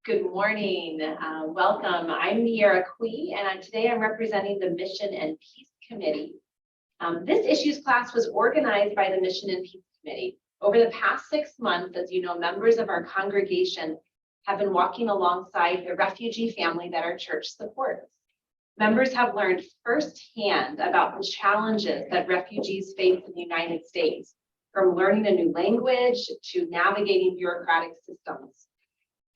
Good morning. Welcome. I'm Niera Cui, and today I'm representing the Mission and Peace Committee. This issues class was organized by the Mission and Peace Committee. Over the past 6 months, as you know, members of our congregation have been walking alongside the refugee family that our church supports. Members have learned firsthand about the challenges that refugees face in the United States, from learning a new language to navigating bureaucratic systems.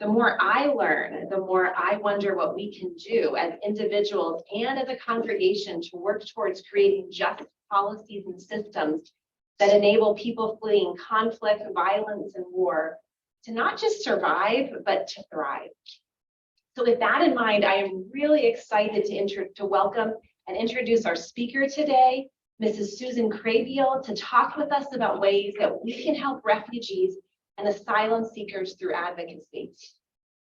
The more I learn, the more I wonder what we can do as individuals and as a congregation to work towards creating just policies and systems that enable people fleeing conflict, violence, and war to not just survive, but to thrive. So with that in mind, I am really excited to welcome and introduce our speaker today, Mrs. Susan Krehbiel, to talk with us about ways that we can help refugees and asylum seekers through advocacy.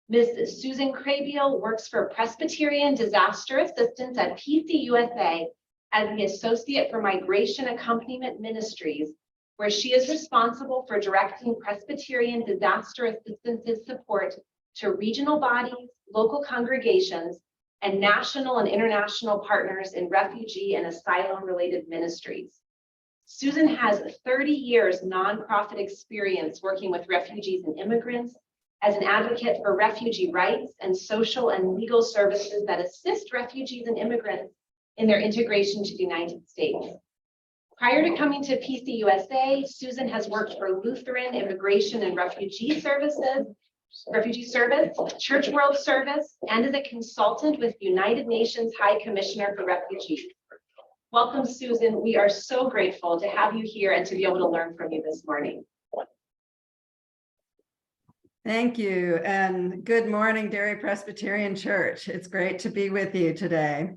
Ms. Susan Krehbiel works for Presbyterian Disaster Assistance at PCUSA as the Associate for Migration Accompaniment Ministries, where she is responsible for directing Presbyterian Disaster Assistance's support to regional bodies, local congregations, and national and international partners in refugee and asylum-related ministries. Susan has 30 years nonprofit experience working with refugees and immigrants as an advocate for refugee rights and social and legal services that assist refugees and immigrants in their integration to the United States. Prior to coming to PCUSA, Susan has worked for Lutheran Immigration and Refugee Service, Church World Service, and as a consultant with United Nations High Commissioner for Refugees. Welcome, Susan. We are so grateful to have you here and to be able to learn from you this morning. Thank you, and good morning, Derry Presbyterian Church. It's great to be with you today.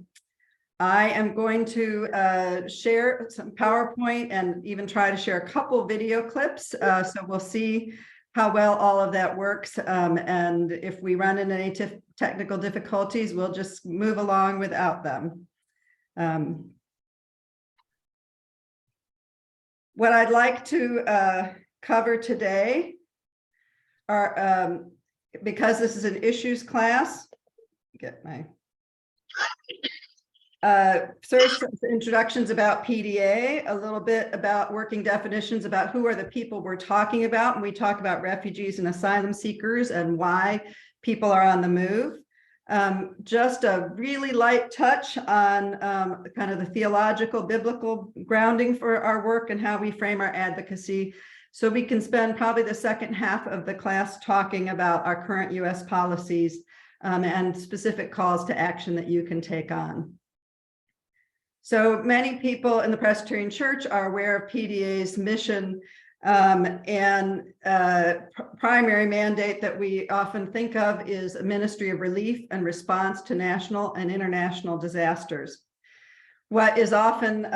I am going to share some PowerPoint and even try to share a couple video clips, so we'll see how well all of that works, and if we run into any technical difficulties, we'll just move along without them. What I'd like to cover today are, because this is an issues class, get my first introductions about PDA, a little bit about working definitions about who are the people we're talking about, and we talk about refugees and asylum seekers and why people are on the move. Just a really light touch on kind of the theological, biblical grounding for our work and how we frame our advocacy. So we can spend probably the second half of the class talking about our current U.S. policies and specific calls to action that you can take on. So many people in the Presbyterian Church are aware of PDA's mission and primary mandate that we often think of is a ministry of relief and response to national and international disasters. What is often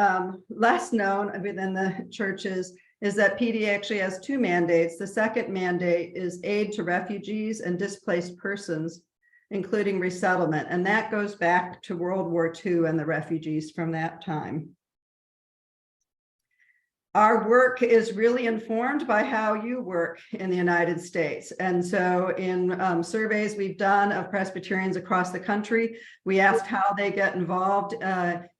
less known within the churches is that PDA actually has two mandates. The second mandate is aid to refugees and displaced persons, including resettlement, and that goes back to World War II and the refugees from that time. Our work is really informed by how you work in the United States. And so in surveys we've done of Presbyterians across the country, we asked how they get involved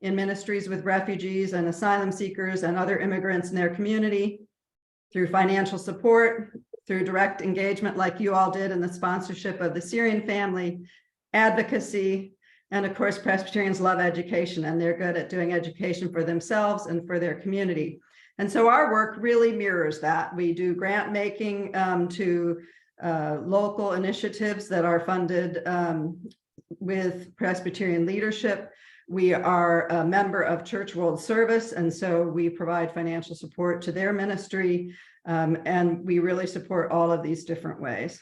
in ministries with refugees and asylum seekers and other immigrants in their community, through financial support, through direct engagement like you all did in the sponsorship of the Syrian family, advocacy, and of course Presbyterians love education and they're good at doing education for themselves and for their community. And so our work really mirrors that. We do grant making to local initiatives that are funded with Presbyterian leadership. We are a member of Church World Service, and so we provide financial support to their ministry, and we really support all of these different ways.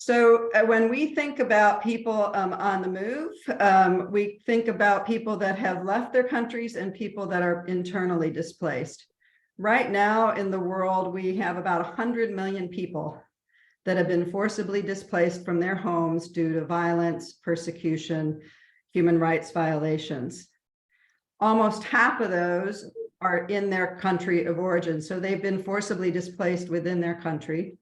So when we think about people on the move, we think about people that have left their countries and people that are internally displaced. Right now in the world, we have about 100 million people that have been forcibly displaced from their homes due to violence, persecution, human rights violations. Almost half of those are in their country of origin. So they've been forcibly displaced within their country.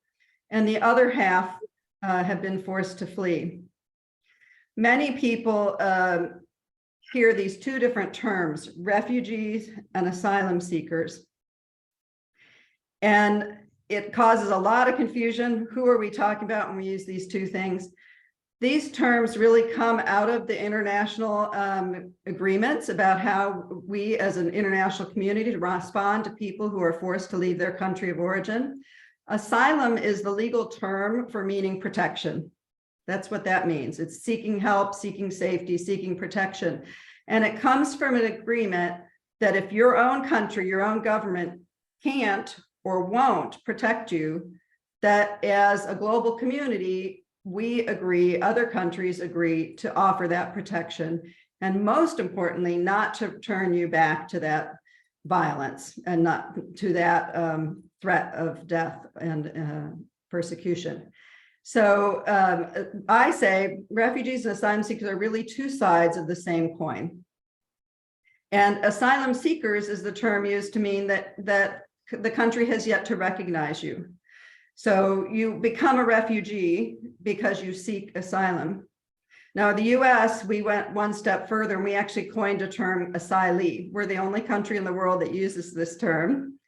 And the other half have been forced to flee. Many people hear these two different terms, refugees and asylum seekers. And it causes a lot of confusion. Who are we talking about when we use these two things? These terms really come out of the international agreements about how we as an international community respond to people who are forced to leave their country of origin. Asylum is the legal term for meaning protection. That's what that means. It's seeking help, seeking safety, seeking protection. And it comes from an agreement that if your own country, your own government can't or won't protect you, that as a global community, we agree, other countries agree to offer that protection. And most importantly, not to turn you back to that violence and not to that threat of death and persecution. So I say refugees and asylum seekers are really two sides of the same coin. And asylum seekers is the term used to mean that the country has yet to recognize you. So you become a refugee because you seek asylum. Now, in the US, we went one step further and we actually coined a term, asylee. We're the only country in the world that uses this term.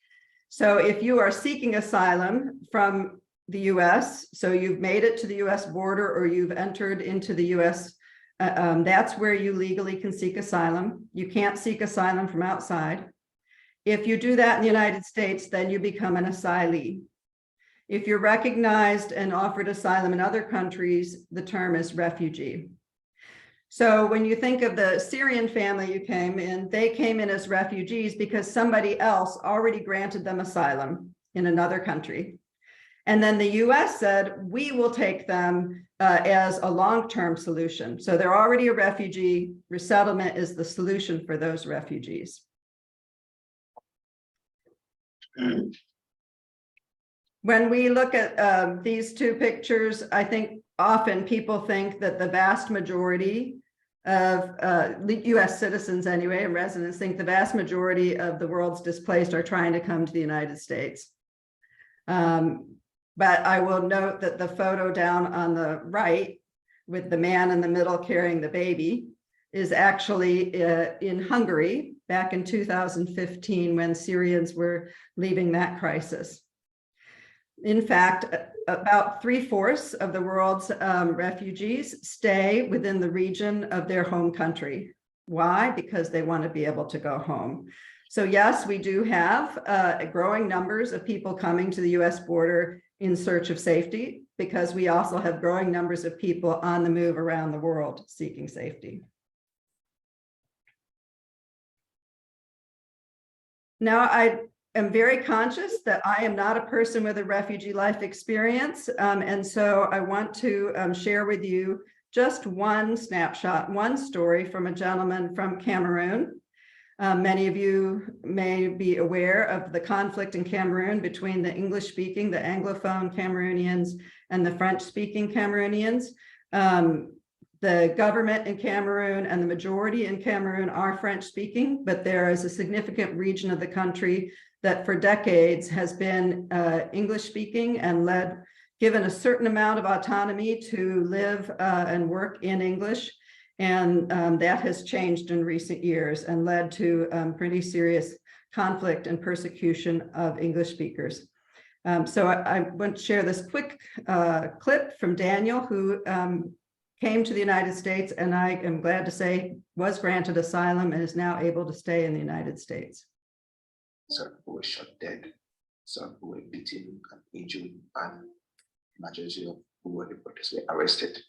So if you are seeking asylum from the US, so you've made it to the US border or you've entered into the US, that's where you legally can seek asylum. You can't seek asylum from outside. If you do that in the United States, then you become an asylee. If you're recognized and offered asylum in other countries, the term is refugee. So when you think of the Syrian family you came in, they came in as refugees because somebody else already granted them asylum in another country. And then the US said, we will take them as a long-term solution. So they're already a refugee. Resettlement is the solution for those refugees. When we look at these two pictures, I think often people think that the vast majority of US citizens anyway, and residents think the vast majority of the world's displaced are trying to come to the United States. But I will note that the photo down on the right with the man in the middle carrying the baby is actually in Hungary back in 2015 when Syrians were leaving that crisis. In fact, about 3/4 of the world's refugees stay within the region of their home country. Why? Because they want to be able to go home. So yes, we do have growing numbers of people coming to the US border in search of safety, because we also have growing numbers of people on the move around the world seeking safety. Now, I am very conscious that I am not a person with a refugee life experience. And so I want to share with you just one snapshot, one story from a gentleman from Cameroon. Many of you may be aware of the conflict in Cameroon between the English-speaking, the Anglophone Cameroonians, and the French-speaking Cameroonians. The government in Cameroon and the majority in Cameroon are French-speaking, but there is a significant region of the country that for decades has been English-speaking and given a certain amount of autonomy to live and work in English. And that has changed in recent years and led to pretty serious conflict and persecution of English speakers. So I want to share this quick clip from Daniel, who came to the United States, and I am glad to say was granted asylum and is now able to stay in the United States. Some people were shot dead, some people were beaten and injured, and the majority of who were deported were arrested,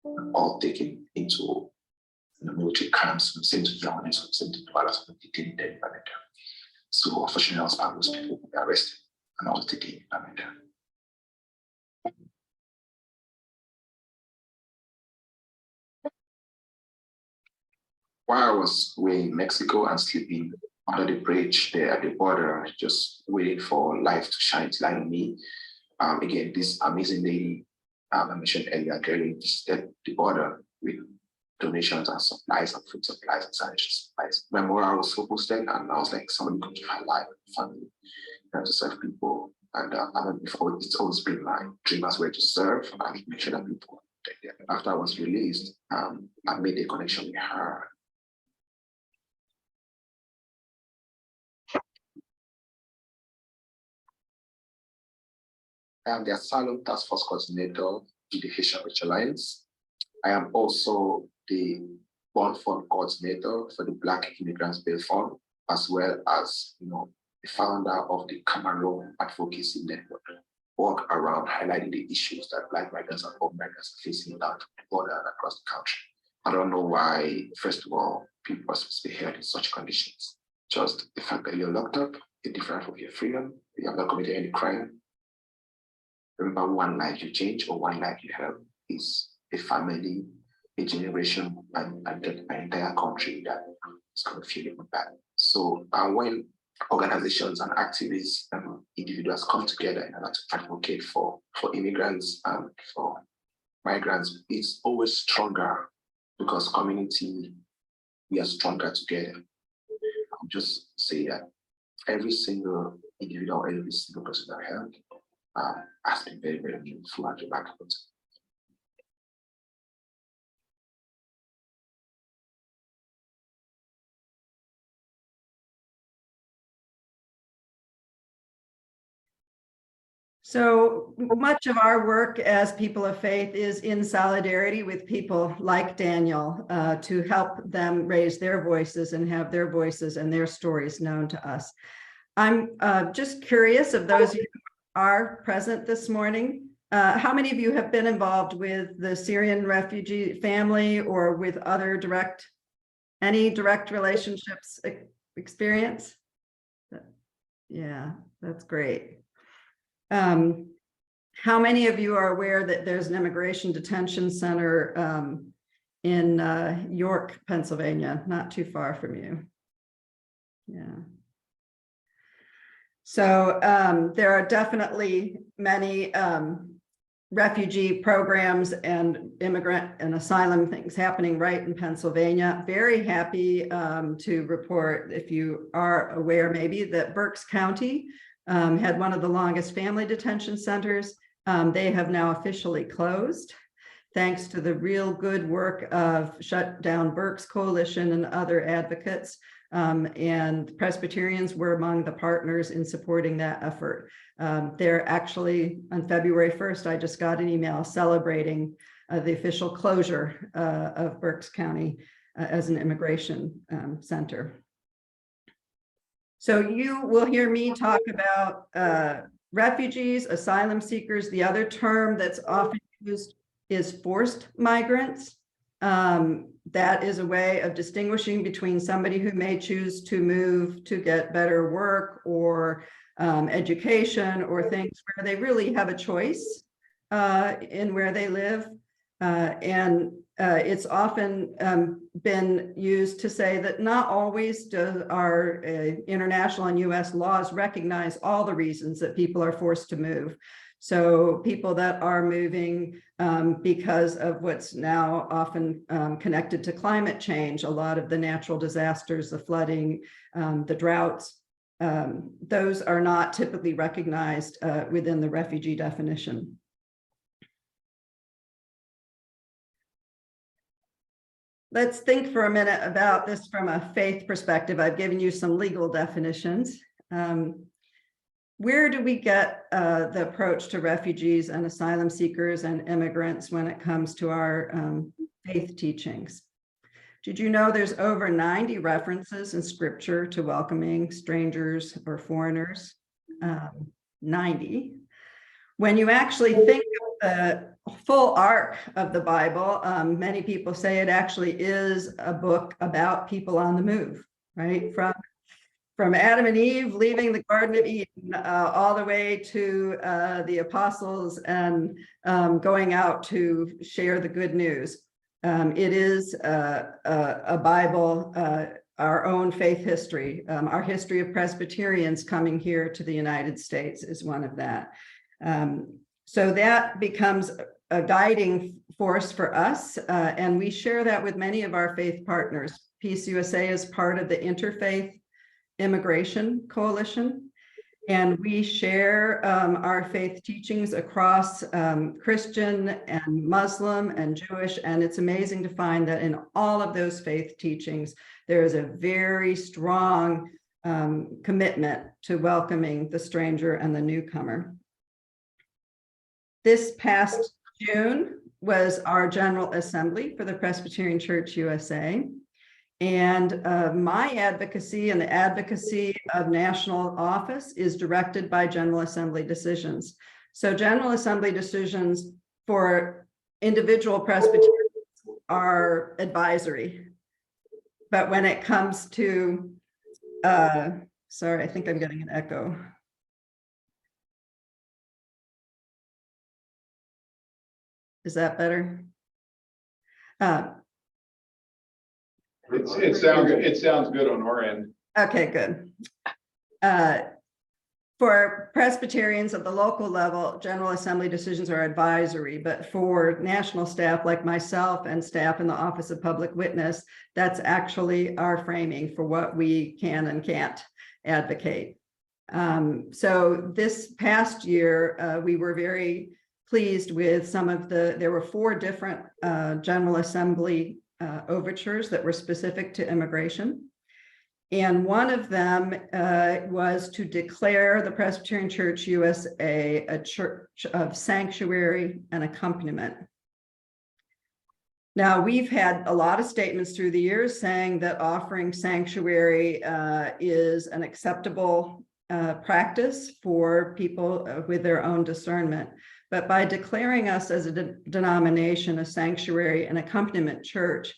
and all taken into military camps, from sent to Germany, from sent to Dallas, from detained in Canada. So unfortunately, those people were arrested and all taken in Canada. While I was in Mexico and sleeping under the bridge there at the border, just waiting for life to shine its light on me. Again, this amazing lady I mentioned earlier, Gary, visited the border with donations and supplies and food supplies and sanitary supplies. My morale was so boosted, and I was like, somebody could give her life, family, to serve people. And it's always been my dream as well to serve and make sure that people take care. After I was released, I made a connection with her. I am the Asylum Task Force Coordinator, Education Reach Alliance. I am also the Bond Fund Coordinator for the Black Immigrants Bail Fund, as well as the founder of the Cameroon Advocacy Network, work around highlighting the issues that Black migrants and home migrants are facing down the border and across the country. I don't know why, first of all, people are supposed to be held in such conditions. Just the fact that you're locked up, you're deprived of your freedom, you have not committed any crime. Remember, one life you change or one life you help is a family, a generation, and an entire country that is going to feel bad. So when organizations and activists and individuals come together in order to advocate for immigrants and for migrants, it's always stronger because community, we are stronger together. I'll just say that every single individual, every single person I helped has been very, very meaningful and remarkable. So much of our work as people of faith is in solidarity with people like Daniel to help them raise their voices and have their voices and their stories known to us. I'm just curious, of those of you who are present this morning, how many of you have been involved with the Syrian refugee family or with other any direct relationships experience? Yeah, that's great. How many of you are aware that there's an immigration detention center in York, Pennsylvania, not too far from you? Yeah. So there are definitely many refugee programs and immigrant and asylum things happening right in Pennsylvania. Very happy to report, if you are aware maybe, that Berks County had one of the longest family detention centers. They have now officially closed, thanks to the real good work of Shut Down Berks Coalition and other advocates. And Presbyterians were among the partners in supporting that effort. They're actually, on February 1st, I just got an email celebrating the official closure of Berks County as an immigration center. So you will hear me talk about refugees, asylum seekers. The other term that's often used is forced migrants. That is a way of distinguishing between somebody who may choose to move to get better work or education or things where they really have a choice in where they live. And it's often been used to say that not always do our international and US laws recognize all the reasons that people are forced to move. So people that are moving because of what's now often connected to climate change, a lot of the natural disasters, the flooding, the droughts, those are not typically recognized within the refugee definition. Let's think for a minute about this from a faith perspective. I've given you some legal definitions. Where do we get the approach to refugees and asylum seekers and immigrants when it comes to our faith teachings? Did you know there's over 90 references in scripture to welcoming strangers or foreigners? 90. When you actually think of the full arc of the Bible, many people say it actually is a book about people on the move, right? From Adam and Eve leaving the Garden of Eden all the way to the apostles and going out to share the good news. It is a Bible, our own faith history. Our history of Presbyterians coming here to the United States is one of that. So that becomes a guiding force for us, and we share that with many of our faith partners. PCUSA is part of the Interfaith Immigration Coalition, and we share our faith teachings across Christian and Muslim and Jewish, and it's amazing to find that in all of those faith teachings, there is a very strong commitment to welcoming the stranger and the newcomer. This past June was our General Assembly for the Presbyterian Church USA. And my advocacy and the advocacy of national office is directed by General Assembly decisions. So General Assembly decisions for individual Presbyterians are advisory. But when it comes to, sorry, I think I'm getting an echo. Is that better? It sounds good on our end. Okay, good. For Presbyterians at the local level, General Assembly decisions are advisory, but for national staff like myself and staff in the Office of Public Witness, that's actually our framing for what we can and can't advocate. So this past year, we were very pleased with some of there were 4 different General Assembly overtures that were specific to immigration. And one of them was to declare the Presbyterian Church USA a church of sanctuary and accompaniment. Now, we've had a lot of statements through the years saying that offering sanctuary is an acceptable practice for people with their own discernment. But by declaring us as a denomination, a sanctuary and accompaniment church,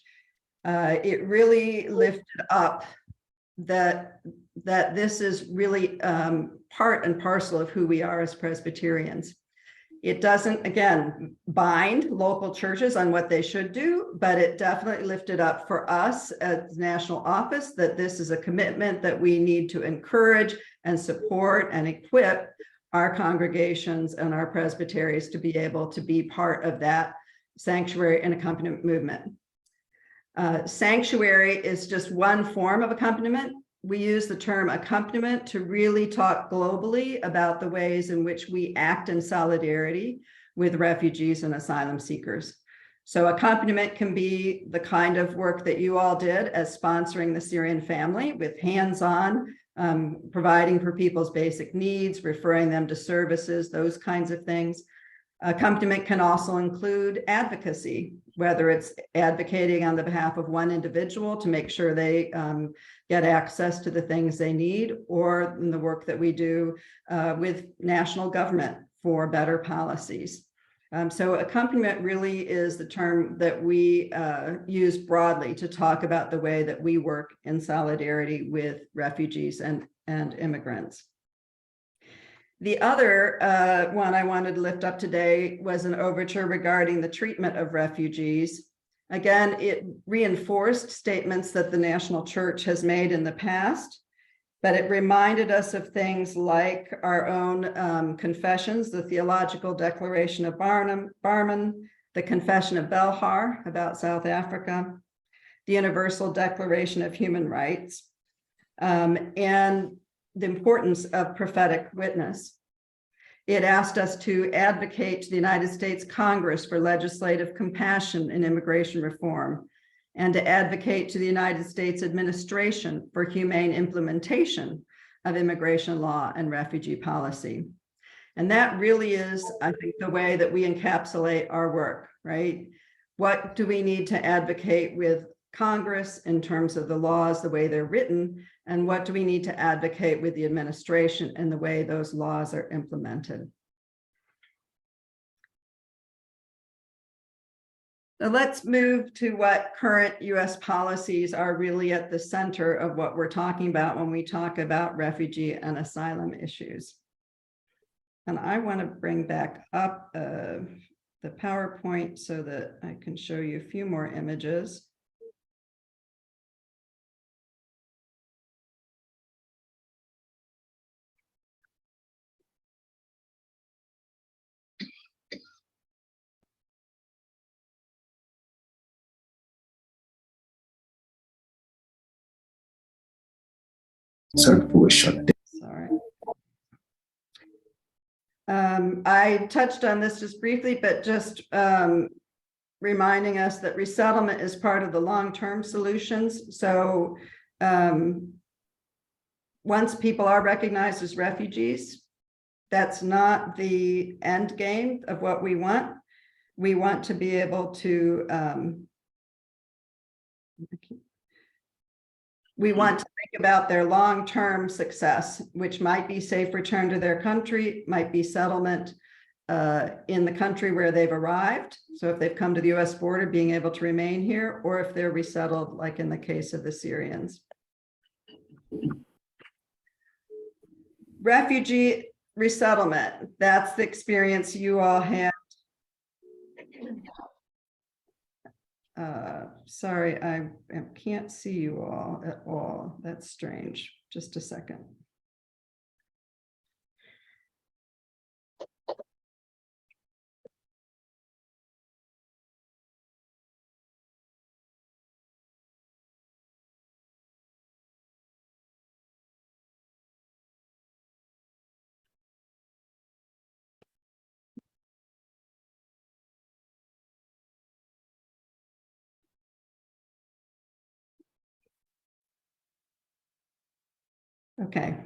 it really lifted up that this is really part and parcel of who we are as Presbyterians. It doesn't, again, bind local churches on what they should do, but it definitely lifted up for us as national office that this is a commitment that we need to encourage and support and equip our congregations and our presbyteries to be able to be part of that sanctuary and accompaniment movement. Sanctuary is just one form of accompaniment. We use the term accompaniment to really talk globally about the ways in which we act in solidarity with refugees and asylum seekers. So accompaniment can be the kind of work that you all did as sponsoring the Syrian family with hands-on, providing for people's basic needs, referring them to services, those kinds of things. Accompaniment can also include advocacy, whether it's advocating on the behalf of one individual to make sure they get access to the things they need, or in the work that we do with national government for better policies. So accompaniment really is the term that we use broadly to talk about the way that we work in solidarity with refugees and immigrants. The other one I wanted to lift up today was an overture regarding the treatment of refugees. Again, it reinforced statements that the National Church has made in the past, but it reminded us of things like our own confessions, the Theological Declaration of Barman, the Confession of Belhar about South Africa, the Universal Declaration of Human Rights, and the importance of prophetic witness. It asked us to advocate to the United States Congress for legislative compassion in immigration reform, and to advocate to the United States administration for humane implementation of immigration law and refugee policy. And that really is, I think, the way that we encapsulate our work, right? What do we need to advocate with Congress in terms of the laws, the way they're written, and what do we need to advocate with the administration and the way those laws are implemented? Now let's move to what current US policies are really at the center of what we're talking about when we talk about refugee and asylum issues. And I want to bring back up the PowerPoint so that I can show you a few more images. Sorry, we were shut dead. Sorry. I touched on this just briefly, but just reminding us that resettlement is part of the long-term solutions. So once people are recognized as refugees, that's not the end game of what we want. We want to be able to think about their long-term success, which might be safe return to their country, might be settlement in the country where they've arrived. So if they've come to the US border, being able to remain here, or if they're resettled, like in the case of the Syrians. Refugee resettlement, that's the experience you all had. Sorry, I can't see you all at all. That's strange. Just a second. Okay,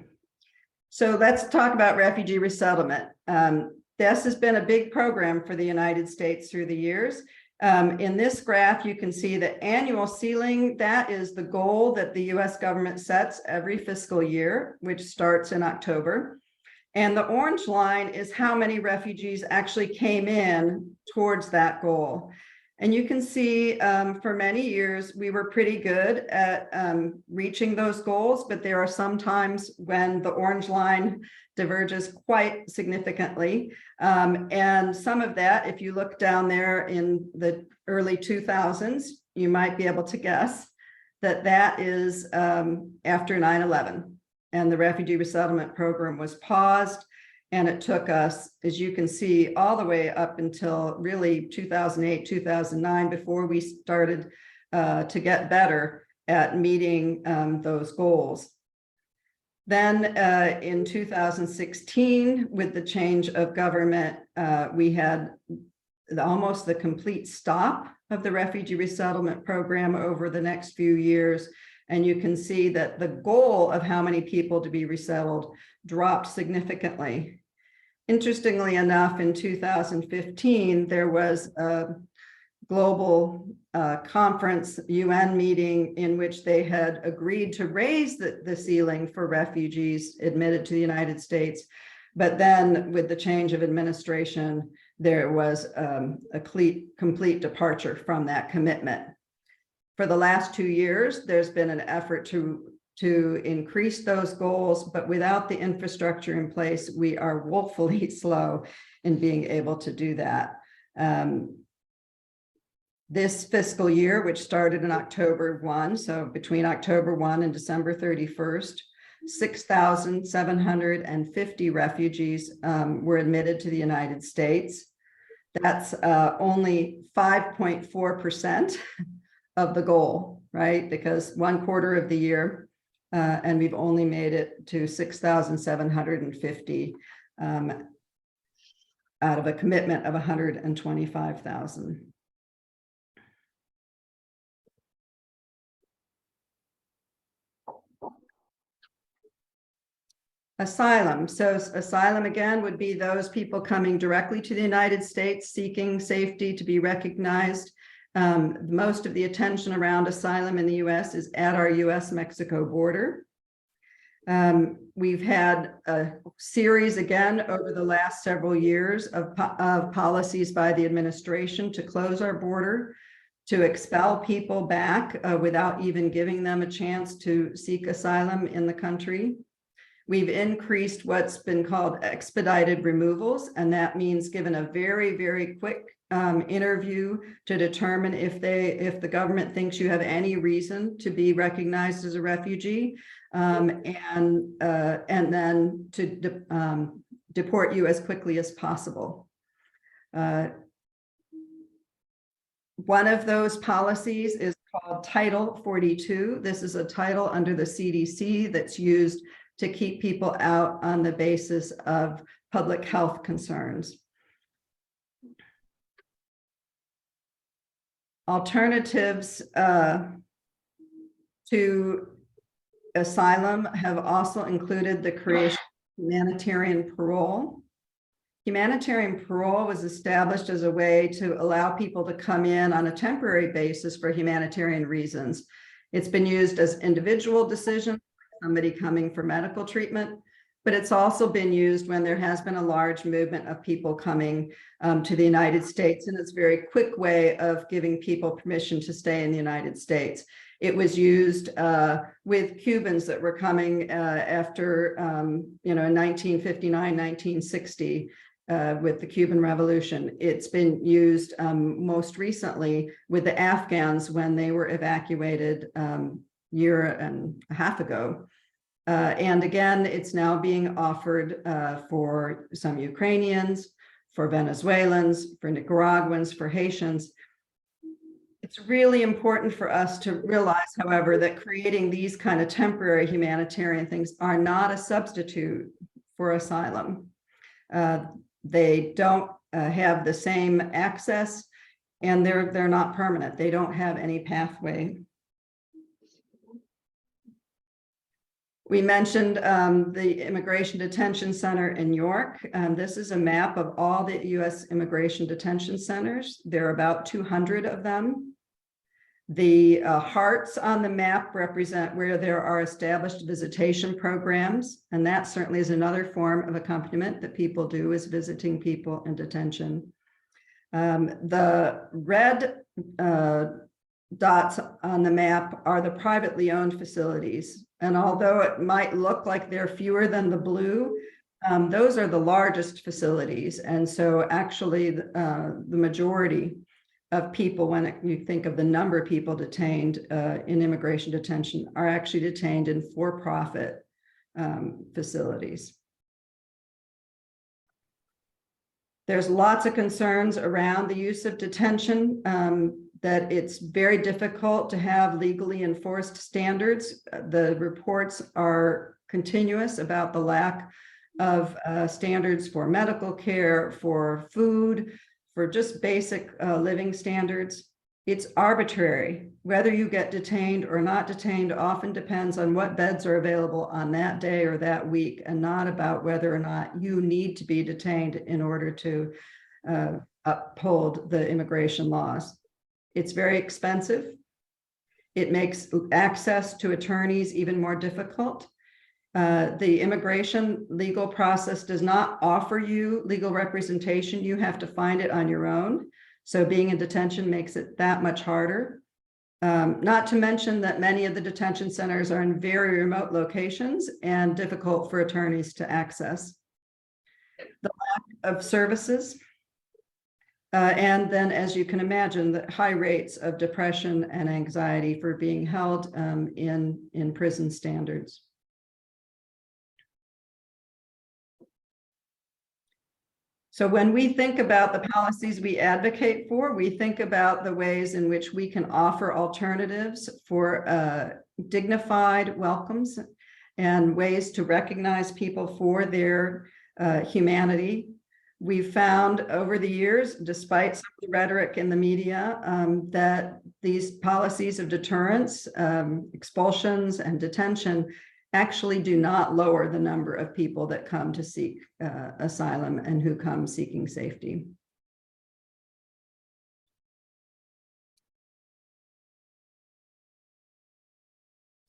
so let's talk about refugee resettlement. This has been a big program for the United States through the years. In this graph, you can see the annual ceiling. That is the goal that the US government sets every fiscal year, which starts in October. And the orange line is how many refugees actually came in towards that goal. And you can see for many years, we were pretty good at reaching those goals, but there are some times when the orange line diverges quite significantly. And some of that, if you look down there in the early 2000s, you might be able to guess that that is after 9/11. And the refugee resettlement program was paused. And it took us, as you can see, all the way up until really 2008, 2009, before we started to get better at meeting those goals. Then in 2016, with the change of government, we had almost the complete stop of the refugee resettlement program over the next few years. And you can see that the goal of how many people to be resettled dropped significantly. Interestingly enough, in 2015, there was a global conference, UN meeting, in which they had agreed to raise the ceiling for refugees admitted to the United States. But then with the change of administration, there was a complete departure from that commitment. For the last 2 years, there's been an effort to increase those goals, but without the infrastructure in place, we are woefully slow in being able to do that. This fiscal year, which started in October 1, so between October 1 and December 31st, 6,750 refugees were admitted to the United States. That's only 5.4% of the goal, right? Because 1/4 of the year, and we've only made it to 6,750 out of a commitment of 125,000. Asylum. So asylum, again, would be those people coming directly to the United States, seeking safety, to be recognized. Most of the attention around asylum in the US is at our US-Mexico border. We've had a series again over the last several years of policies by the administration to close our border, to expel people back without even giving them a chance to seek asylum in the country. We've increased what's been called expedited removals, and that means given a very, very quick interview to determine if the government thinks you have any reason to be recognized as a refugee, and then to deport you as quickly as possible. One of those policies is called Title 42. This is a title under the CDC that's used to keep people out on the basis of public health concerns. Alternatives to asylum have also included the creation of humanitarian parole. Humanitarian parole was established as a way to allow people to come in on a temporary basis for humanitarian reasons. It's been used as individual decision, somebody coming for medical treatment, but it's also been used when there has been a large movement of people coming to the United States, and it's a very quick way of giving people permission to stay in the United States. It was used with Cubans that were coming after, in 1959, 1960, with the Cuban Revolution. It's been used most recently with the Afghans when they were evacuated year and a half ago. And again, it's now being offered for some Ukrainians, for Venezuelans, for Nicaraguans, for Haitians. It's really important for us to realize, however, that creating these kind of temporary humanitarian things are not a substitute for asylum. They don't have the same access, and they're not permanent. They don't have any pathway. We mentioned the Immigration Detention Center in York. This is a map of all the U.S. immigration detention centers. There are about 200 of them. The hearts on the map represent where there are established visitation programs, and that certainly is another form of accompaniment that people do, is visiting people in detention. The red dots on the map are the privately owned facilities. And although it might look like they're fewer than the blue, those are the largest facilities. And so actually the majority of people, when you think of the number of people detained in immigration detention, are actually detained in for-profit facilities. There's lots of concerns around the use of detention, that it's very difficult to have legally enforced standards. The reports are continuous about the lack of standards for medical care, for food, for just basic living standards. It's arbitrary. Whether you get detained or not detained often depends on what beds are available on that day or that week, and not about whether or not you need to be detained in order to uphold the immigration laws. It's very expensive. It makes access to attorneys even more difficult. The immigration legal process does not offer you legal representation. You have to find it on your own. So being in detention makes it that much harder. Not to mention that many of the detention centers are in very remote locations and difficult for attorneys to access. The lack of services. And then, as you can imagine, the high rates of depression and anxiety for being held in prison standards. So when we think about the policies we advocate for, we think about the ways in which we can offer alternatives for dignified welcomes and ways to recognize people for their humanity. We've found over the years, despite some of the rhetoric in the media, that these policies of deterrence, expulsions, and detention actually do not lower the number of people that come to seek asylum and who come seeking safety.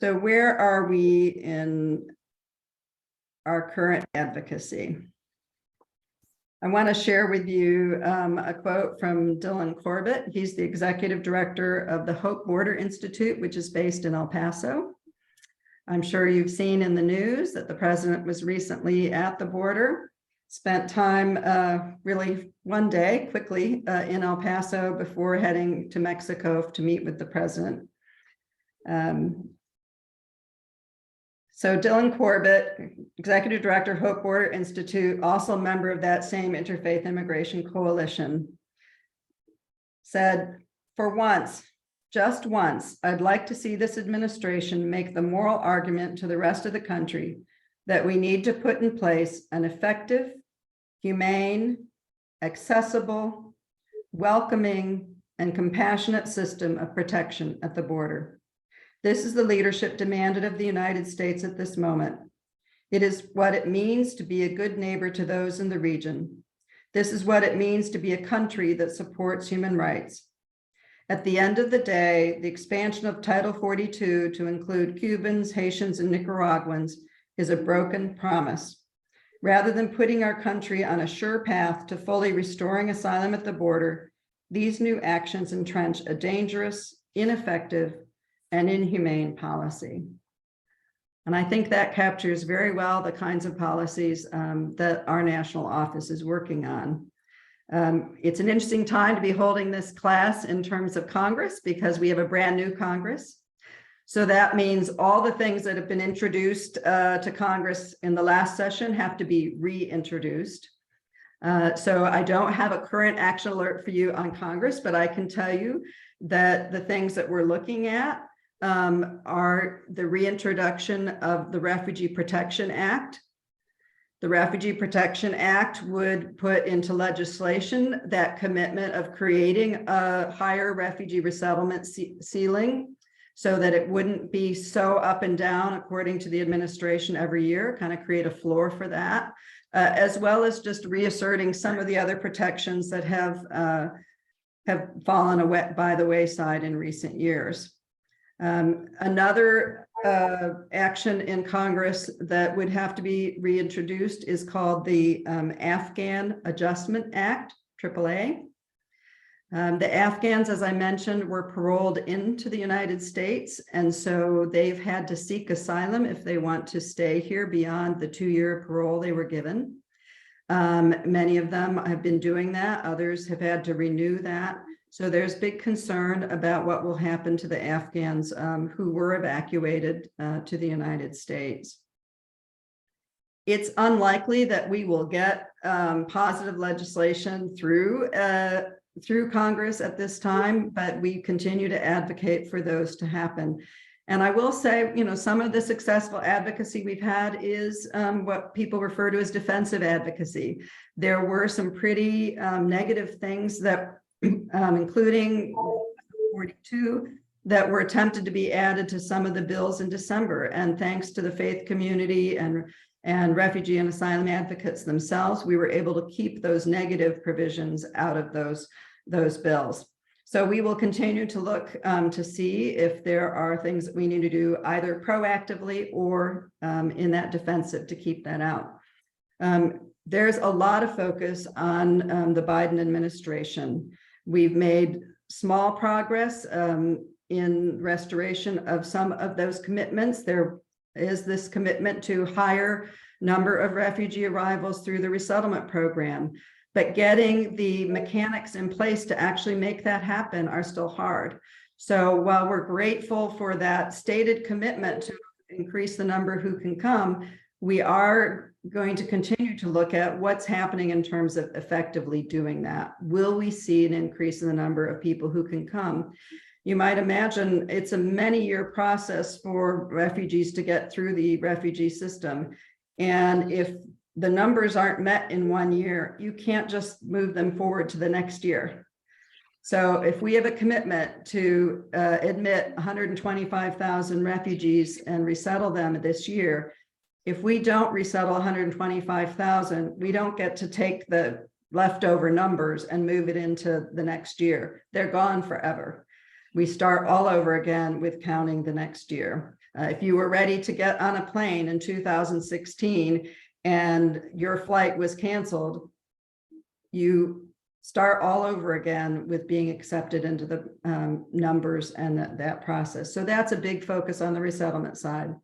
So where are we in our current advocacy? I want to share with you a quote from Dylan Corbett. He's the executive director of the Hope Border Institute, which is based in El Paso. I'm sure you've seen in the news that the president was recently at the border, spent time really one day quickly in El Paso before heading to Mexico to meet with the president. So Dylan Corbett, Executive Director, Hope Border Institute, also a member of that same Interfaith Immigration Coalition, said, "For once, just once, I'd like to see this administration make the moral argument to the rest of the country that we need to put in place an effective, humane, accessible, welcoming, and compassionate system of protection at the border. This is the leadership demanded of the United States at this moment. It is what it means to be a good neighbor to those in the region. This is what it means to be a country that supports human rights. At the end of the day, the expansion of Title 42 to include Cubans, Haitians, and Nicaraguans is a broken promise. Rather than putting our country on a sure path to fully restoring asylum at the border, these new actions entrench a dangerous, ineffective, and inhumane policy. And I think that captures very well the kinds of policies that our national office is working on. It's an interesting time to be holding this class in terms of Congress because we have a brand new Congress. So that means all the things that have been introduced to Congress in the last session have to be reintroduced. So I don't have a current action alert for you on Congress, but I can tell you that the things that we're looking at are the reintroduction of the Refugee Protection Act. The Refugee Protection Act would put into legislation that commitment of creating a higher refugee resettlement ceiling so that it wouldn't be so up and down according to the administration every year, kind of create a floor for that, as well as just reasserting some of the other protections that have fallen away by the wayside in recent years. Another action in Congress that would have to be reintroduced is called the Afghan Adjustment Act, AAA. The Afghans, as I mentioned, were paroled into the United States, and so they've had to seek asylum if they want to stay here beyond the 2-year parole they were given. Many of them have been doing that. Others have had to renew that. So there's big concern about what will happen to the Afghans who were evacuated to the United States. It's unlikely that we will get positive legislation through Congress at this time, but we continue to advocate for those to happen. And I will say, you know, some of the successful advocacy we've had is what people refer to as defensive advocacy. There were some pretty negative things that including 42 that were attempted to be added to some of the bills in December. And thanks to the faith community and refugee and asylum advocates themselves, we were able to keep those negative provisions out of those bills. So we will continue to look to see if there are things that we need to do either proactively or in that defensive to keep that out. There's a lot of focus on the Biden administration. We've made small progress in restoration of some of those commitments. There is this commitment to higher number of refugee arrivals through the resettlement program, but getting the mechanics in place to actually make that happen are still hard. So while we're grateful for that stated commitment to increase the number who can come, we are going to continue to look at what's happening in terms of effectively doing that. Will we see an increase in the number of people who can come? You might imagine it's a many-year process for refugees to get through the refugee system. And if the numbers aren't met in 1 year, you can't just move them forward to the next year. So if we have a commitment to admit 125,000 refugees and resettle them this year, if we don't resettle 125,000, we don't get to take the leftover numbers and move it into the next year. They're gone forever. We start all over again with counting the next year. If you were ready to get on a plane in 2016 and your flight was canceled, you start all over again with being accepted into the numbers and that process. So that's a big focus on the resettlement side.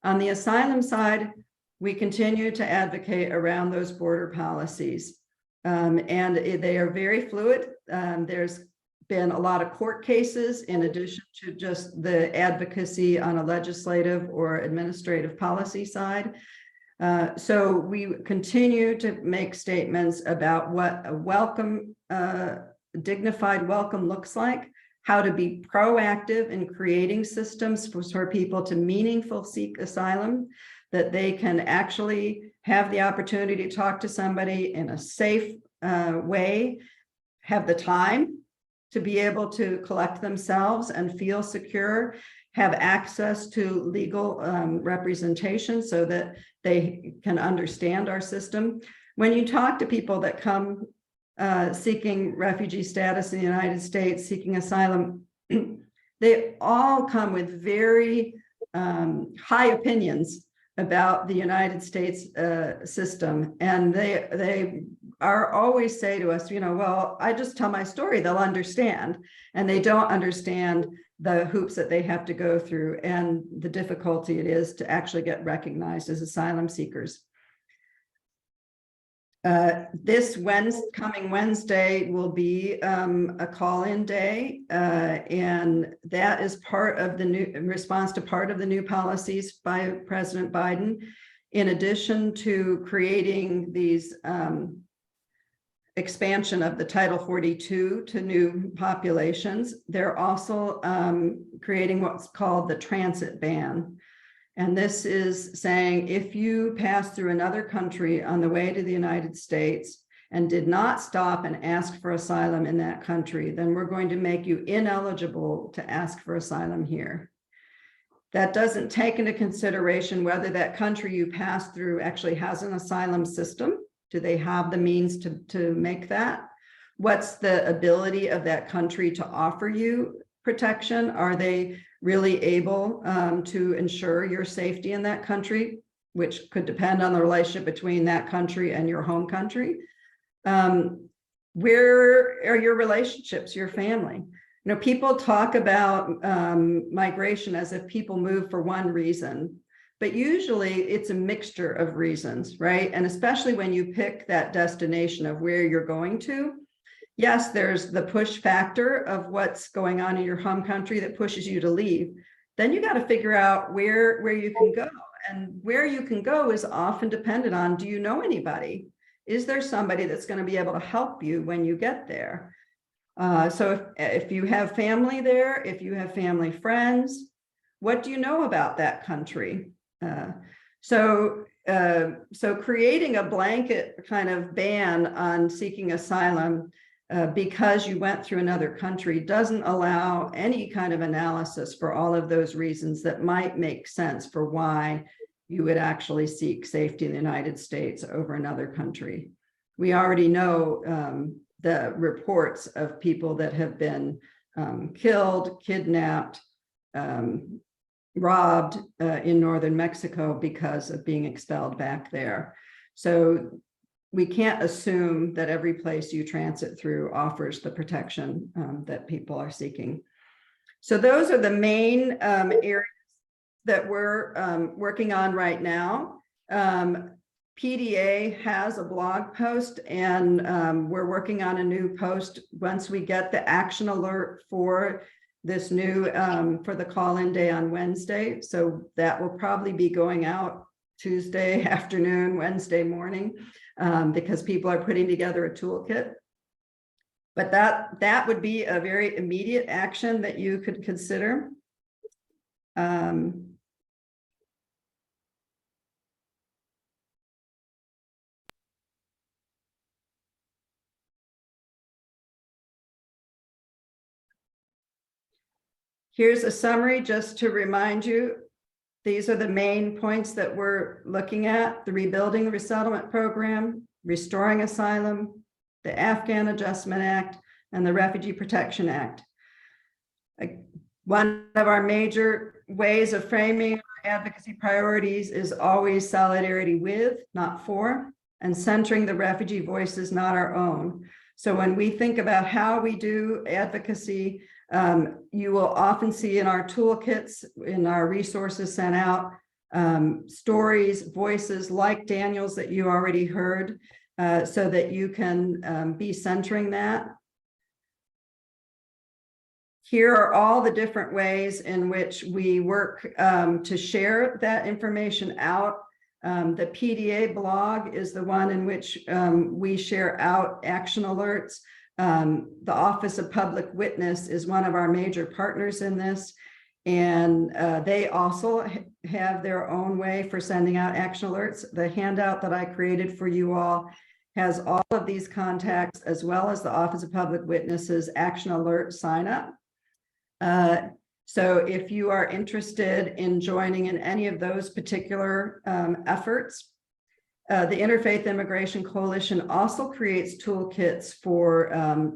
On the asylum side, we continue to advocate around those border policies, and they are very fluid. There's been a lot of court cases in addition to just the advocacy on a legislative or administrative policy side. So we continue to make statements about what a welcome, dignified welcome looks like how to be proactive in creating systems for people to meaningful seek asylum, that they can actually have the opportunity to talk to somebody in a safe way, have the time to be able to collect themselves and feel secure, have access to legal representation so that they can understand our system. When you talk to people that come seeking refugee status in the United States, seeking asylum, they all come with very high opinions about the United States system. And they are always say to us, well, I just tell my story, they'll understand. And they don't understand the hoops that they have to go through and the difficulty it is to actually get recognized as asylum seekers. This coming Wednesday will be a call-in day, and that is part of the new response to part of the new policies by President Biden. In addition to creating these expansion of the Title 42 to new populations, they're also creating what's called the transit ban. And this is saying if you pass through another country on the way to the United States and did not stop and ask for asylum in that country, then we're going to make you ineligible to ask for asylum here. That doesn't take into consideration whether that country you pass through actually has an asylum system. Do they have the means to make that? What's the ability of that country to offer you protection? Are they really able to ensure your safety in that country, which could depend on the relationship between that country and your home country? Where are your relationships, your family? People talk about migration as if people move for one reason, but usually it's a mixture of reasons, right? And especially when you pick that destination of where you're going to, yes, there's the push factor of what's going on in your home country that pushes you to leave. Then you got to figure out where you can go. And where you can go is often dependent on, do you know anybody? Is there somebody that's going to be able to help you when you get there? So if you have family there, if you have family friends, what do you know about that country? So creating a blanket kind of ban on seeking asylum because you went through another country doesn't allow any kind of analysis for all of those reasons that might make sense for why you would actually seek safety in the United States over another country. We already know the reports of people that have been killed, kidnapped, robbed in northern Mexico because of being expelled back there. So we can't assume that every place you transit through offers the protection that people are seeking. So those are the main areas that we're working on right now. PDA has a blog post, and we're working on a new post once we get the action alert for this new for the call-in day on Wednesday. So that will probably be going out Tuesday afternoon, Wednesday morning, because people are putting together a toolkit. But that would be a very immediate action that you could consider. Here's a summary just to remind you. These are the main points that we're looking at: the Rebuilding the Resettlement Program, Restoring Asylum, the Afghan Adjustment Act, and the Refugee Protection Act. One of our major ways of framing our advocacy priorities is always solidarity with, not for, and centering the refugee voices, not our own. So when we think about how we do advocacy, you will often see in our toolkits, in our resources sent out, stories, voices like Daniel's that you already heard, so that you can be centering that. Here are all the different ways in which we work to share that information out. The PDA blog is the one in which we share out action alerts. The Office of Public Witness is one of our major partners in this, and they also have their own way for sending out action alerts. The handout that I created for you all has all of these contacts, as well as the Office of Public Witnesses action alert sign up. So if you are interested in joining in any of those particular efforts, the Interfaith Immigration Coalition also creates toolkits for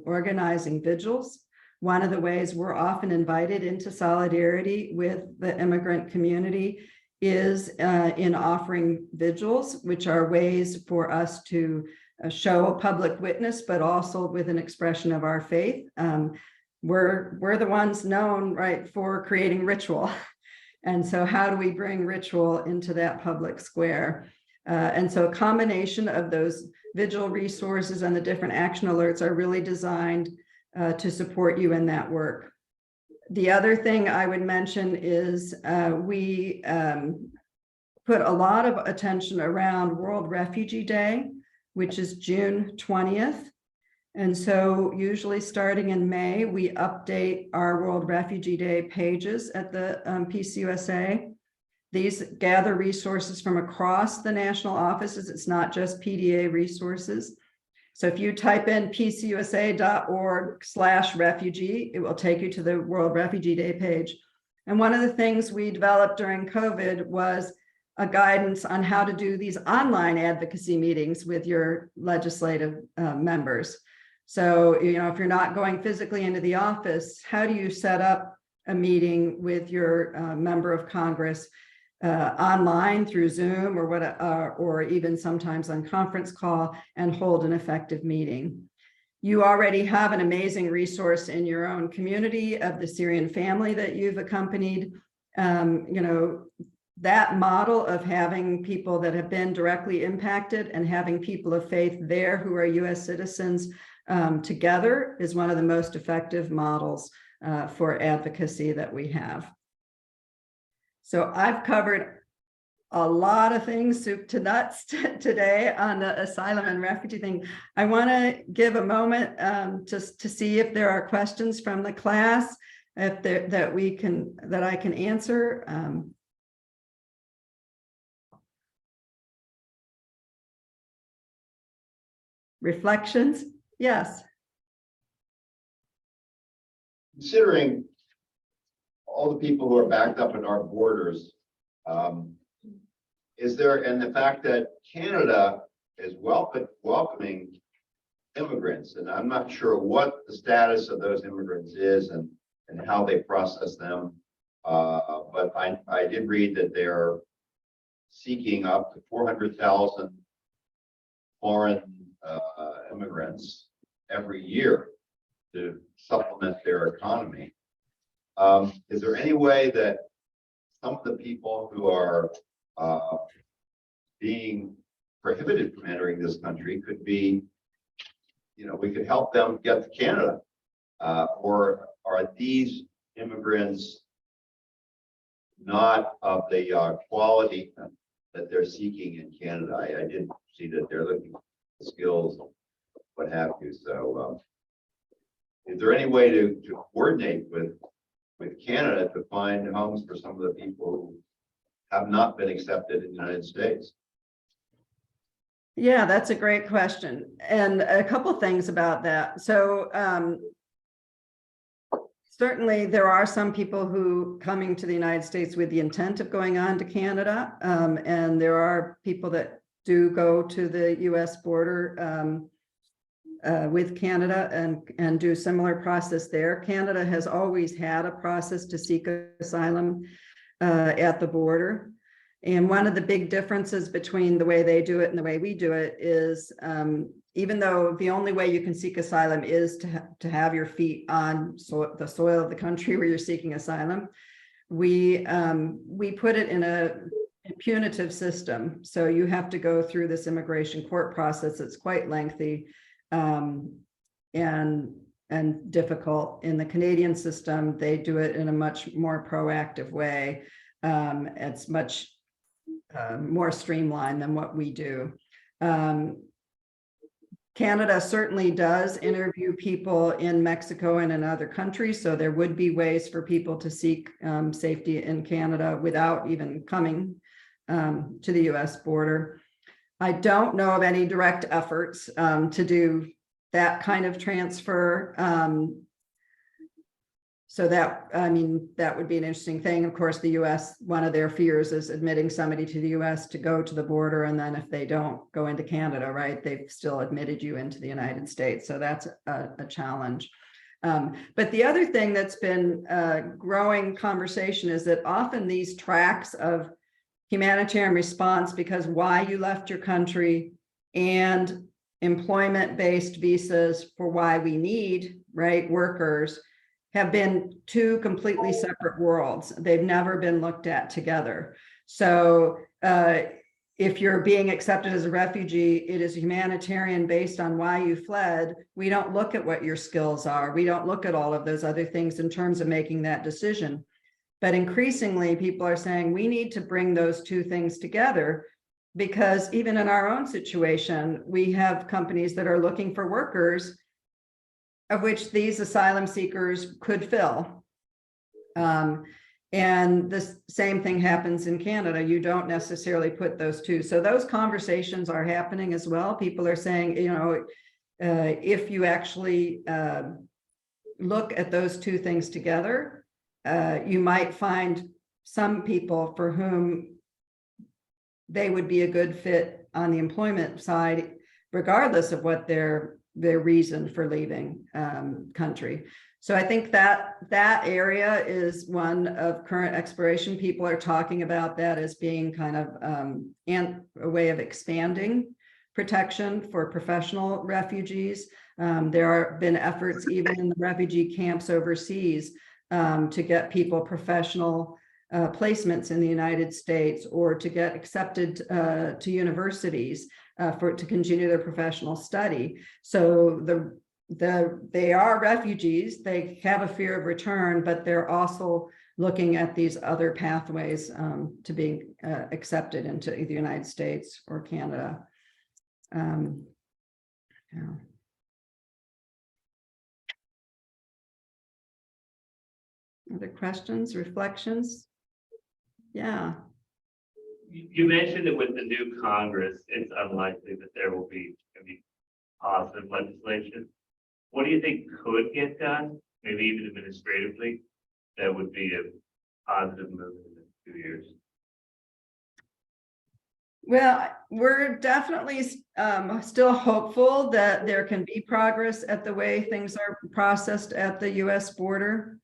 organizing vigils. One of the ways we're often invited into solidarity with the immigrant community is in offering vigils, which are ways for us to show a public witness, but also with an expression of our faith. We're the ones known, right, for creating ritual. And so how do we bring ritual into that public square? And so a combination of those vigil resources and the different action alerts are really designed to support you in that work. The other thing I would mention is we put a lot of attention around World Refugee Day, which is June 20th. And so usually starting in May, we update our World Refugee Day pages at the PCUSA. These gather resources from across the national offices. It's not just PDA resources. So if you type in pcusa.org/refugee, it will take you to the World Refugee Day page. And one of the things we developed during COVID was a guidance on how to do these online advocacy meetings with your legislative members. So, you know, if you're not going physically into the office, how do you set up a meeting with your member of Congress online through Zoom or even sometimes on conference call and hold an effective meeting? You already have an amazing resource in your own community of the Syrian family that you've accompanied. You know, that model of having people that have been directly impacted and having people of faith there who are US citizens together is one of the most effective models for advocacy that we have. So I've covered a lot of things, soup to nuts today on the asylum and refugee thing. I want to give a moment just to see if there are questions from the class, if there, that I can answer. Reflections? Yes. Considering all the people who are backed up in our borders, is there, and the fact that Canada is welcoming immigrants, and I'm not sure what the status of those immigrants is and how they process them, but I did read that they're seeking up to 400,000 foreign immigrants every year to supplement their economy. Is there any way that some of the people who are being prohibited from entering this country could be, you know, we could help them get to Canada? Or are these immigrants not of the quality that they're seeking in Canada? I did see that they're looking for skills, what have you. So is there any way to coordinate with Canada to find homes for some of the people who have not been accepted in the United States? Yeah, that's a great question. And a couple things about that. So certainly there are some people who coming to the United States with the intent of going on to Canada. And there are people that do go to the US border with Canada and do similar process there. Canada has always had a process to seek asylum at the border. And one of the big differences between the way they do it and the way we do it is even though the only way you can seek asylum is to have your feet on the soil of the country where you're seeking asylum, we put it in a punitive system. So you have to go through this immigration court process. It's quite lengthy and difficult. In the Canadian system, they do it in a much more proactive way. It's much more streamlined than what we do. Canada certainly does interview people in Mexico and in other countries, so there would be ways for people to seek safety in Canada without even coming to the US border. I don't know of any direct efforts to do that kind of transfer. So that, I mean, that would be an interesting thing. Of course, the US, one of their fears is admitting somebody to the US to go to the border. And then if they don't go into Canada, right, they've still admitted you into the United States. So that's a challenge. But the other thing that's been growing conversation is that often these tracks of humanitarian response, because why you left your country, and employment-based visas for why we need, right, workers, have been two completely separate worlds. They've never been looked at together. So if you're being accepted as a refugee, it is humanitarian based on why you fled. We don't look at what your skills are. We don't look at all of those other things in terms of making that decision. But increasingly, people are saying we need to bring those two things together, because even in our own situation, we have companies that are looking for workers of which these asylum seekers could fill. And the same thing happens in Canada. You don't necessarily put those two. So those conversations are happening as well. People are saying, you know, if you actually look at those two things together, you might find some people for whom they would be a good fit on the employment side, regardless of what their reason for leaving country. So I think that area is one of current exploration. People are talking about that as being kind of a way of expanding protection for professional refugees. There have been efforts even in the refugee camps overseas to get people professional placements in the United States, or to get accepted to universities to continue their professional study. So they are refugees, they have a fear of return, but they're also looking at these other pathways to being accepted into the United States or Canada. Yeah. Other questions, reflections? Yeah. You mentioned that with the new Congress, it's unlikely that there will be any positive legislation. What do you think could get done, maybe even administratively, that would be a positive move in the next 2 years? Well, we're definitely still hopeful that there can be progress at the way things are processed at the US border.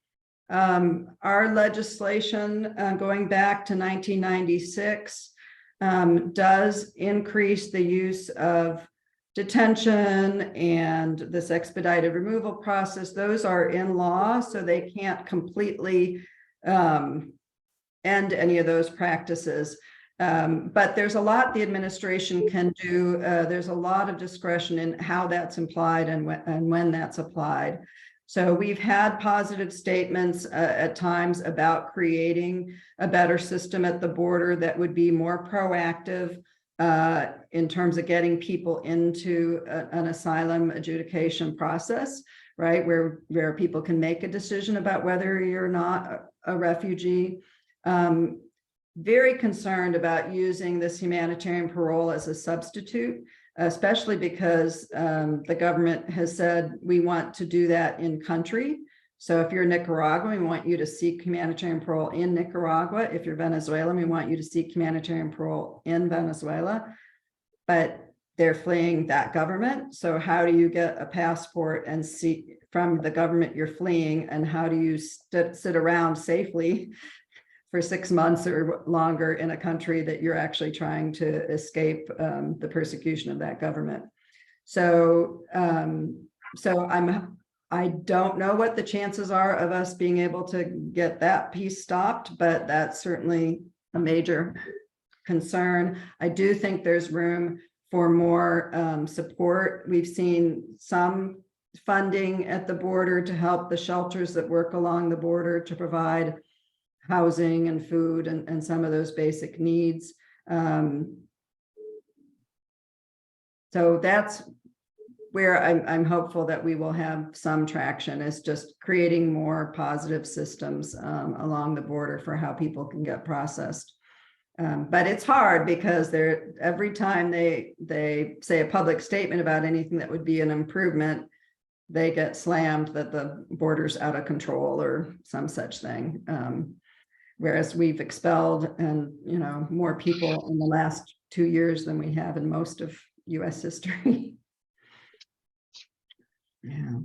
Our legislation going back to 1996 does increase the use of detention and this expedited removal process. Those are in law, so they can't completely end any of those practices. But there's a lot the administration can do. There's a lot of discretion in how that's applied and when that's applied. So we've had positive statements at times about creating a better system at the border that would be more proactive in terms of getting people into an asylum adjudication process, right? Where people can make a decision about whether you're not a refugee. Very concerned about using this humanitarian parole as a substitute, especially because the government has said we want to do that in country. So if you're Nicaraguan, we want you to seek humanitarian parole in Nicaragua. If you're Venezuelan, we want you to seek humanitarian parole in Venezuela. But they're fleeing that government. So how do you get a passport and see from the government you're fleeing, and how do you sit around safely for 6 months or longer in a country that you're actually trying to escape the persecution of that government? So, I don't know what the chances are of us being able to get that piece stopped, but that's certainly a major concern. I do think there's room for more support. We've seen some funding at the border to help the shelters that work along the border to provide housing and food and some of those basic needs. So where I'm hopeful that we will have some traction is just creating more positive systems along the border for how people can get processed. But it's hard because every time they say a public statement about anything that would be an improvement, they get slammed that the border's out of control or some such thing. Whereas we've expelled more people in the last 2 years than we have in most of US history. Yeah.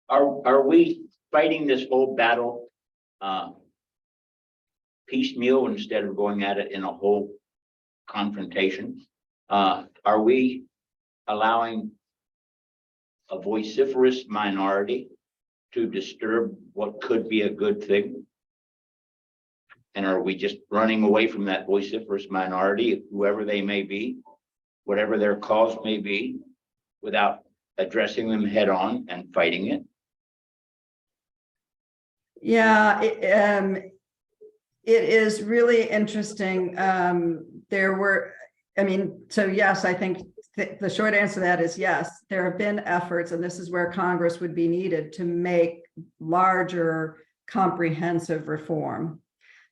Are we fighting this whole battle piecemeal instead of going at it in a whole confrontation? Are we allowing a vociferous minority to disturb what could be a good thing? And are we just running away from that vociferous minority, whoever they may be, whatever their cause may be, without addressing them head on and fighting it? Yeah, it is really interesting. So yes, I think the short answer to that is yes, there have been efforts, and this is where Congress would be needed to make larger comprehensive reform.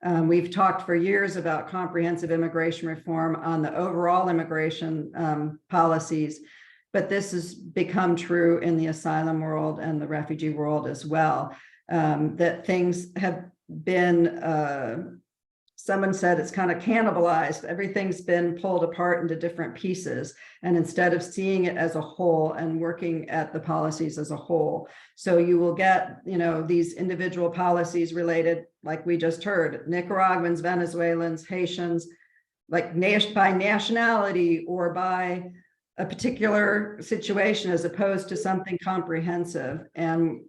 We've talked for years about comprehensive immigration reform on the overall immigration policies, but this has become true in the asylum world and the refugee world as well, that things have been, someone said it's kind of cannibalized. Everything's been pulled apart into different pieces. And instead of seeing it as a whole and working at the policies as a whole. So you will get, these individual policies related, like we just heard, Nicaraguans, Venezuelans, Haitians, like by nationality or by a particular situation as opposed to something comprehensive. And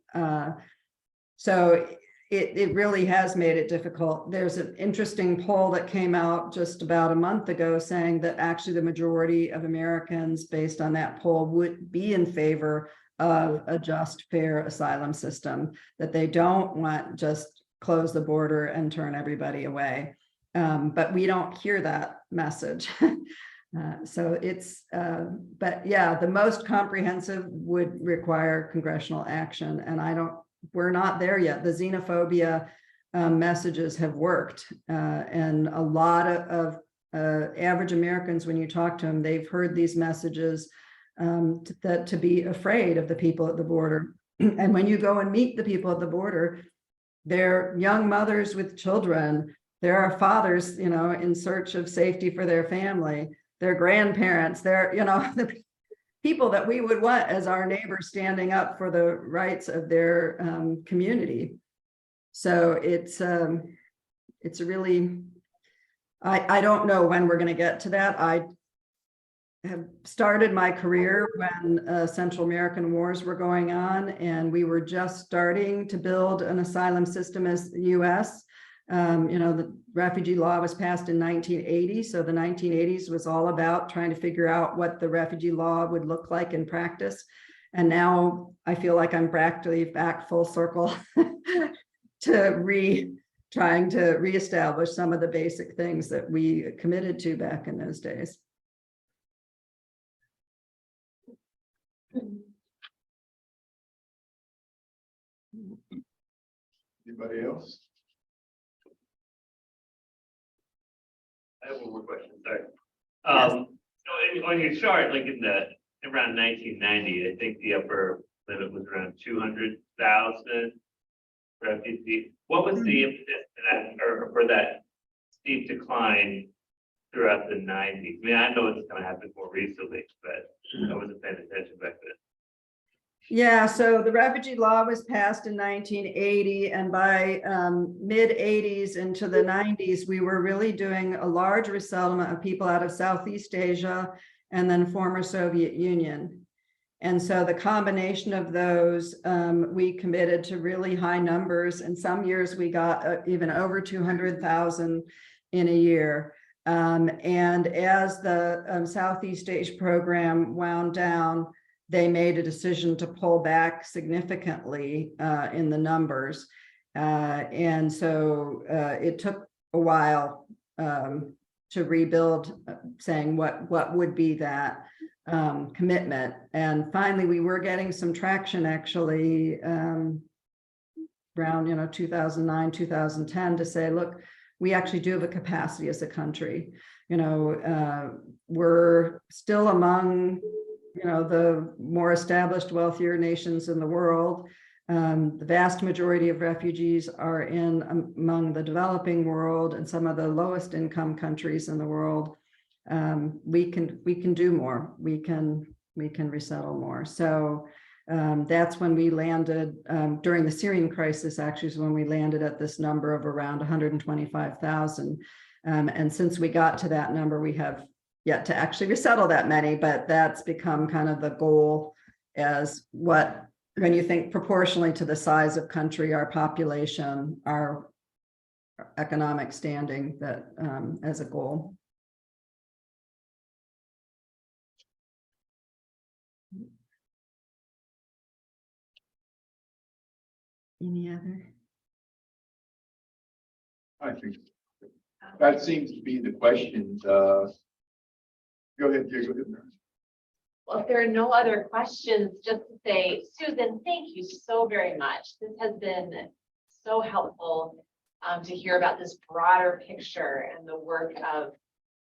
so it really has made it difficult. There's an interesting poll that came out just about a month ago saying that actually the majority of Americans based on that poll would be in favor of a just, fair asylum system, that they don't want just close the border and turn everybody away. But we don't hear that message. So it's, but yeah, the most comprehensive would require congressional action. And we're not there yet. The xenophobia messages have worked. And a lot of average Americans, when you talk to them, they've heard these messages to be afraid of the people at the border. And when you go and meet the people at the border, they're young mothers with children. There are fathers, in search of safety for their family. Their grandparents, they're, the people that we would want as our neighbors standing up for the rights of their community. So it's really, I don't know when we're going to get to that. I have started my career when Central American wars were going on, and we were just starting to build an asylum system as the US. The refugee law was passed in 1980. So the 1980s was all about trying to figure out what the refugee law would look like in practice. And now I feel like I'm practically back full circle to trying to reestablish some of the basic things that we committed to back in those days. Anybody else? I have one more question, sorry. So on your chart, like around 1990, I think the upper limit was around 200,000 refugees. What was the impetus for that steep decline throughout the 90s? I mean, I know it's kind of happened more recently, but I wasn't paying attention back then. Yeah, so the refugee law was passed in 1980, and by mid 80s into the 90s, we were really doing a large resettlement of people out of Southeast Asia and then former Soviet Union. And so the combination of those, we committed to really high numbers. And some years we got even over 200,000 in a year. And as the Southeast Asia program wound down, they made a decision to pull back significantly in the numbers. And so it took a while rebuild, saying what would be that commitment. And finally, we were getting some traction actually around 2009, 2010 to say, look, we actually do have a capacity as a country. We're still among the more established, wealthier nations in the world. The vast majority of refugees are among the developing world and some of the lowest income countries in the world. We can do more. We can resettle more. So that's when we landed during the Syrian crisis. Actually, is when we landed at this number of around 125,000. And since we got to that number, we have yet to actually resettle that many. But that's become kind of the goal, as what, when you think proportionally to the size of country, our population, our economic standing, that as a goal. Any other? I think that seems to be the question. Go ahead, Jay, go ahead. Well, if there are no other questions, just to say, Susan, thank you so very much. This has been so helpful to hear about this broader picture and the work of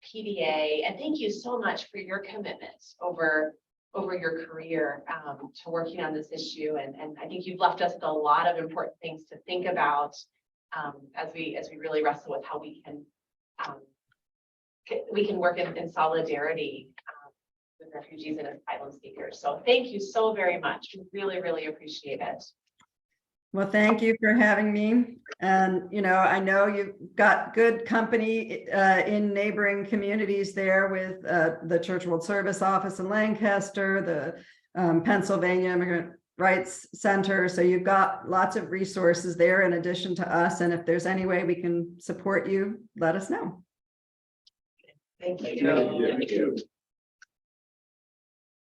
PDA. And thank you so much for your commitment over your career to working on this issue. And I think you've left us with a lot of important things to think about as we really wrestle with how we can work in solidarity with refugees and asylum seekers. So thank you so very much. We really, really appreciate it. Well, thank you for having me. And, I know you've got good company in neighboring communities there with the Church World Service office in Lancaster, the Pennsylvania Immigrant Rights Center. So you've got lots of resources there in addition to us. And if there's any way we can support you, let us know. Thank you. Thank you.